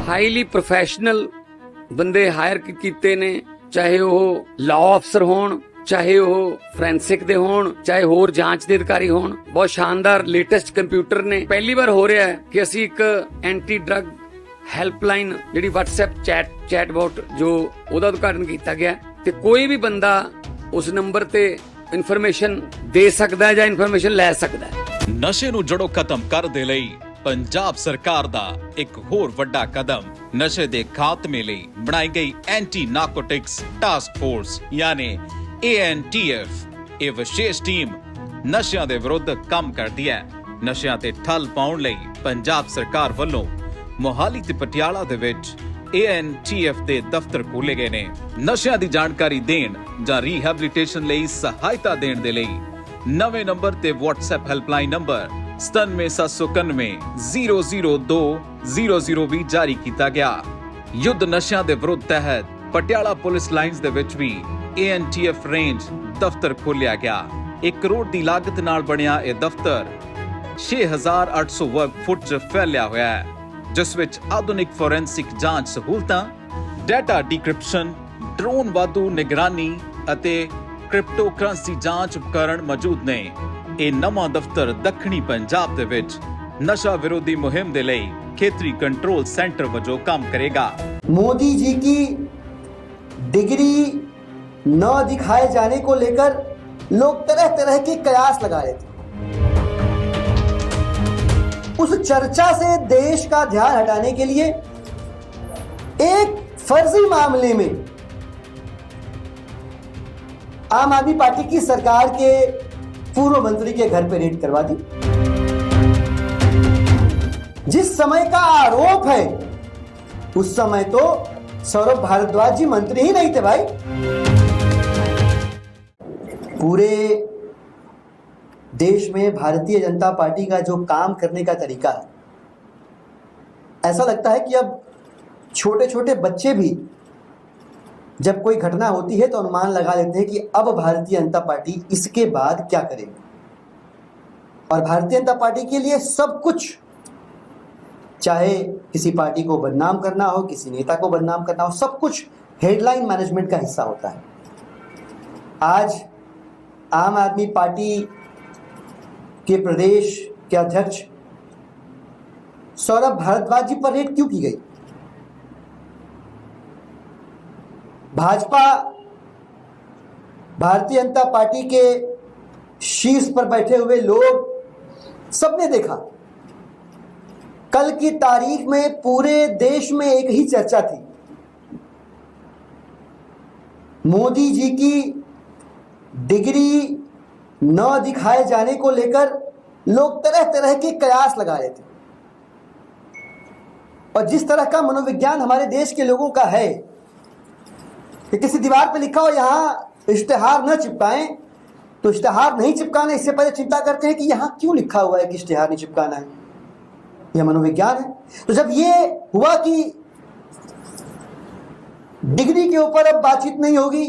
Highly professional ਬੰਦੇ hire ਕੀਤੇ ਨੇ, ਚਾਹੇ ਉਹ ਲਾਅ ਅਫਸਰ ਹੋਣ, ਚਾਹੇ ਉਹ ਫੋਰੈਂਸਿਕ ਦੇ ਹੋਣ, ਚਾਹੇ ਹੋਰ ਜਾਂਚ ਦੇ ਅਧਿਕਾਰੀ ਹੋਣ। ਬਹੁਤ ਸ਼ਾਨਦਾਰ ਲੇਟੈਸਟ ਕੰਪਿਊਟਰ ਨੇ। ਪਹਿਲੀ ਵਾਰ ਹੋ ਰਿਹਾ ਹੈ ਕਿ ਅਸੀਂ ਇੱਕ ਐਂਟੀ ਡਰਗ ਹੈਲਪਲਾਈਨ ਜਿਹੜੀ WhatsApp ਚੈਟਬੋਟ ਜੋ ਉਹਦਾ ਉਦਘਾਟਨ ਕੀਤਾ ਗਿਆ ਤੇ ਕੋਈ ਵੀ ਬੰਦਾ ਉਸ ਨੰਬਰ ਤੇ ਇਨਫੋਰਮੇਸ਼ਨ ਦੇ ਸਕਦਾ ਹੈ ਜਾਂ ਇਨਫੋਰਮੇਸ਼ਨ ਲੈ ਸਕਦਾ ਹੈ। ਨਸ਼ੇ ਨੂੰ ਜੜੋਂ ਖਤਮ ਕਰਨ ਦੇ ਲਈ ਪੰਜਾਬ ਸਰਕਾਰ ਦਾ ਇੱਕ ਹੋਰ ਵੱਡਾ ਕਦਮ ਨਸ਼ੇ ਦੇ ਖਾਤਮੇ ਲਈ ਬਣਾਈ ਗਈ ਐਂਟੀ ਨਾਰਕੋਟਿਕਸ ਟਾਸਕ ਫੋਰਸ ਯਾਨੀ ANTF। ਇਹ ਵਿਸ਼ੇਸ਼ ਟੀਮ ਨਸ਼ਿਆਂ ਦੇ ਵਿਰੁੱਧ ਕੰਮ ਕਰਦੀ ਹੈ। ਨਸ਼ਿਆਂ ਤੇ ਠੱਲ ਪਾਉਣ ਲਈ ਪੰਜਾਬ ਸਰਕਾਰ ਵੱਲੋਂ ਮੋਹਾਲੀ ਤੇ ਪਟਿਆਲਾ ਦੇ ਵਿੱਚ ANTF ਦੇ ਦਫ਼ਤਰ ਖੋਲੇ ਗਏ ਨੇ। ਨਸ਼ਿਆਂ ਦੀ ਜਾਣਕਾਰੀ ਦੇਣ ਜਾਂ ਰੀਹੈਬਿਲਿਟੇਸ਼ਨ ਲਈ ਸਹਾਇਤਾ ਦੇਣ ਦੇ ਲਈ ਨਵੇਂ ਨੰਬਰ ਤੇ WhatsApp ਹੈਲਪਲਾਈਨ ਨੰਬਰ 9779002000 ਵੀ ਜਾਰੀ ਕੀਤਾ ਗਿਆ। ਯੁੱਧ ਨਸ਼ਿਆਂ ਦੇ ਵਿਰੁੱਧ ਤਹਿਤ ਪਟਿਆਲਾ ਪੁਲਿਸ ਲਾਈਨਸ ਦੇ ਵਿੱਚ ਵੀ ANTF ਰੇਂਜ ਦਫ਼ਤਰ ਖੋਲਿਆ ਗਿਆ। 1 ਕਰੋੜ ਦੀ ਲਾਗਤ ਨਾਲ ਬਣਿਆ ਇਹ ਦਫ਼ਤਰ 6800 ਵਰਗ ਫੁੱਟ 'ਚ ਫੈਲਿਆ ਹੋਇਆ ਹੈ, ਜਿਸ ਵਿੱਚ ਆਧੁਨਿਕ ਫੋਰੈਂਸਿਕ ਜਾਂਚ ਸਹੂਲਤਾਂ, ਡਾਟਾ ਡਿਕ੍ਰਿਪਸ਼ਨ, ਡਰੋਨ ਵਾਧੂ ਨਿਗਰਾਨੀ ਅਤੇ ਕ੍ਰਿਪਟੋਕਰੰਸੀ ਜਾਂਚ ਉਪਕਰਨ ਮੌਜੂਦ ਨੇ। ਇਹ ਨਵਾਂ ਦਫ਼ਤਰ ਦੱਖਣੀ ਪੰਜਾਬ ਦੇ ਵਿੱਚ ਨਸ਼ਾ ਵਿਰੋਧੀ ਮੁਹਿੰਮ ਦੇ ਲਈ ਖੇਤਰੀ ਕੰਟਰੋਲ ਸੈਂਟਰ ਵਜੋਂ ਕੰਮ ਕਰੇਗਾ। मोदी जी की डिग्री न दिखाए जाने को लेकर लोग तरह तरह के कयास लगा रहे थे। उस चर्चा से देश का ध्यान हटाने के लिए एक फर्जी मामले में आम आदमी पार्टी की सरकार के पूर्व मंत्री के घर पे रेड करवा दी। जिस समय का आरोप है उस समय तो सौरभ भारद्वाज जी मंत्री ही नहीं थे भाई। पूरे देश में भारतीय जनता पार्टी का जो काम करने का तरीका है, ऐसा लगता है कि अब छोटे छोटे बच्चे भी जब कोई घटना होती है तो अनुमान लगा लेते हैं कि अब भारतीय जनता पार्टी इसके बाद क्या करेगी। और भारतीय जनता पार्टी के लिए सब कुछ, चाहे किसी पार्टी को बदनाम करना हो, किसी नेता को बदनाम करना हो, सब कुछ हेडलाइन मैनेजमेंट का हिस्सा होता है। आज आम आदमी पार्टी के प्रदेश के अध्यक्ष सौरभ भारद्वाज जी पर रेड क्यों की गई? भाजपा, भारतीय जनता पार्टी के शीर्ष पर बैठे हुए लोग सबने देखा। कल की तारीख में पूरे देश में एक ही चर्चा थी, मोदी जी की डिग्री न दिखाए जाने को लेकर लोग तरह तरह के कयास लगा रहे थे। और जिस तरह का मनोविज्ञान हमारे देश के लोगों का है कि किसी दीवार पर लिखा हो यहां इश्तिहार न चिपकाएं, तो इश्तिहार नहीं चिपकाना, इससे पहले चिंता करते हैं कि यहां क्यों लिखा हुआ है कि इश्तिहार नहीं चिपकाना है। यह मनोविज्ञान है। तो जब ये हुआ कि डिग्री के ऊपर अब बातचीत नहीं होगी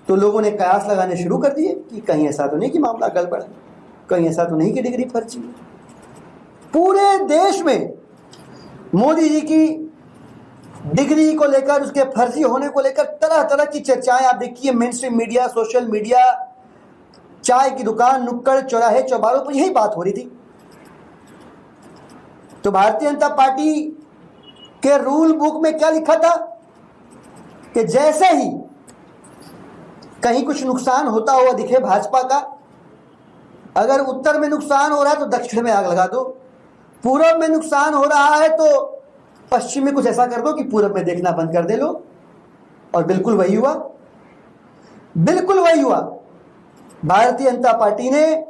तो लोगों ने कयास लगाने शुरू कर दिए कि कहीं ऐसा तो नहीं कि मामला गड़बड़ है, कहीं ऐसा तो नहीं कि डिग्री फर्जी है। पूरे देश में मोदी जी की डिग्री को लेकर, उसके फर्जी होने को लेकर तरह तरह की चर्चाएं आप देखिए। Main stream media, social media, चाय की दुकान, नुक्कड़, चौराहे, चौबारों पर यही बात हो रही थी। तो भारतीय जनता पार्टी के रूल बुक में क्या लिखा था कि जैसे ही कहीं कुछ नुकसान होता हुआ दिखे भाजपा का, अगर उत्तर में नुकसान हो रहा है तो दक्षिण में आग लगा दो, पूर्व में नुकसान हो रहा है तो पश्चिम में कुछ ऐसा कर दो कि पूरब में देखना बंद कर दे लोग। और बिल्कुल वही हुआ, बिल्कुल वही हुआ। भारतीय जनता पार्टी ने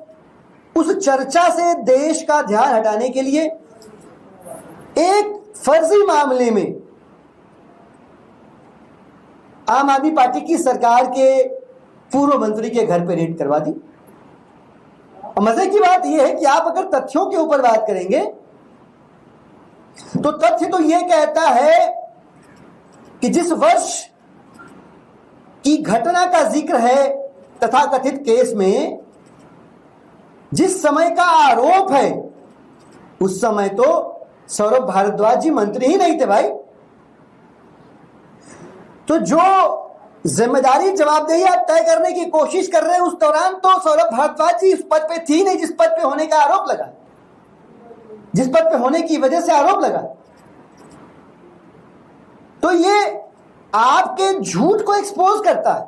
उस चर्चा से देश का ध्यान हटाने के लिए एक फर्जी मामले में आम आदमी पार्टी की सरकार के पूर्व मंत्री के घर पे रेड करवा दी। और मजे की बात यह है कि आप अगर तथ्यों के ऊपर बात करेंगे तो तथ्य तो यह कहता है कि जिस वर्ष की घटना का जिक्र है तथाकथित केस में, जिस समय का आरोप है उस समय तो सौरभ भारद्वाज जी मंत्री ही नहीं थे भाई। तो जो जिम्मेदारी जवाबदेही आप तय करने की कोशिश कर रहे हैं, उस दौरान तो सौरभ भारद्वाज जी उस पद पे थी नहीं जिस पद पे होने का आरोप लगा, जिस पद पे होने की वजह से आरोप लगा। तो ये आपके झूठ को एक्सपोज करता है।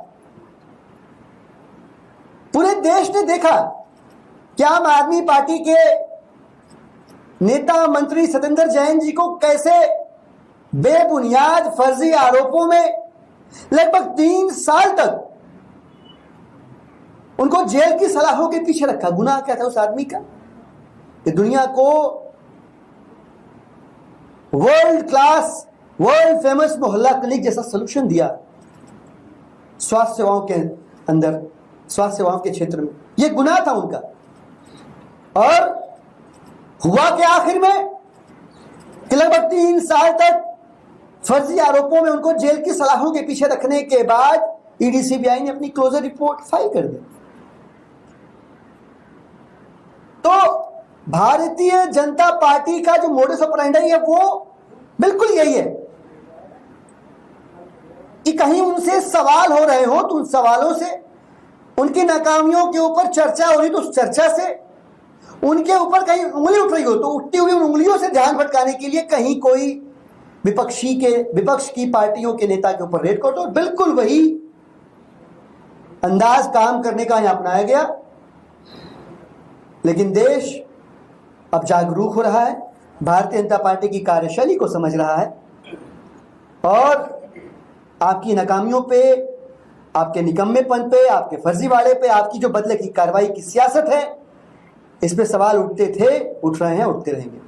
पूरे देश ने देखा कि आम आदमी पार्टी के नेता मंत्री सत्येंद्र जैन जी को कैसे बेबुनियाद फर्जी आरोपों में लगभग 3 साल तक उनको जेल की सलाखों के पीछे रखा। गुनाह क्या था उस आदमी का कि दुनिया को वर्ल्ड क्लास, वर्ल्ड फेमस मोहल्ला क्लिनिक जैसा सोल्यूशन दिया स्वास्थ्य सेवाओं के अंदर, स्वास्थ्य सेवाओं के क्षेत्र में। यह गुनाह था उनका। और हुआ कि आखिर में कि लगभग 3 साल तक फर्जी आरोपों में उनको जेल की सलाखों के पीछे रखने के बाद ईडी सीबीआई ने अपनी क्लोजर रिपोर्ट फाइल कर दी। तो भारतीय जनता पार्टी का जो मोडस ऑपरेंडी है वो बिल्कुल यही है कि कहीं उनसे सवाल हो रहे हो तो उन सवालों से, उनकी नाकामियों के ऊपर चर्चा हो रही तो उस चर्चा से, उनके ऊपर कहीं उंगली उठ रही हो तो उठती हुई उन उंगलियों से ध्यान भटकाने के लिए कहीं कोई विपक्ष की पार्टियों के नेता के ऊपर रेड कर दो। बिल्कुल वही अंदाज काम करने का यहां अपनाया गया। लेकिन देश अब जागरूक हो रहा है, भारतीय जनता पार्टी की कार्यशैली को समझ रहा है और आपकी नाकामियों पे, आपके निकम्मेपन पे, आपके फर्जीवाड़े पे, आपकी जो बदले की कार्रवाई की सियासत है, इस पे सवाल उठते थे, उठ रहे हैं, उठते रहेंगे।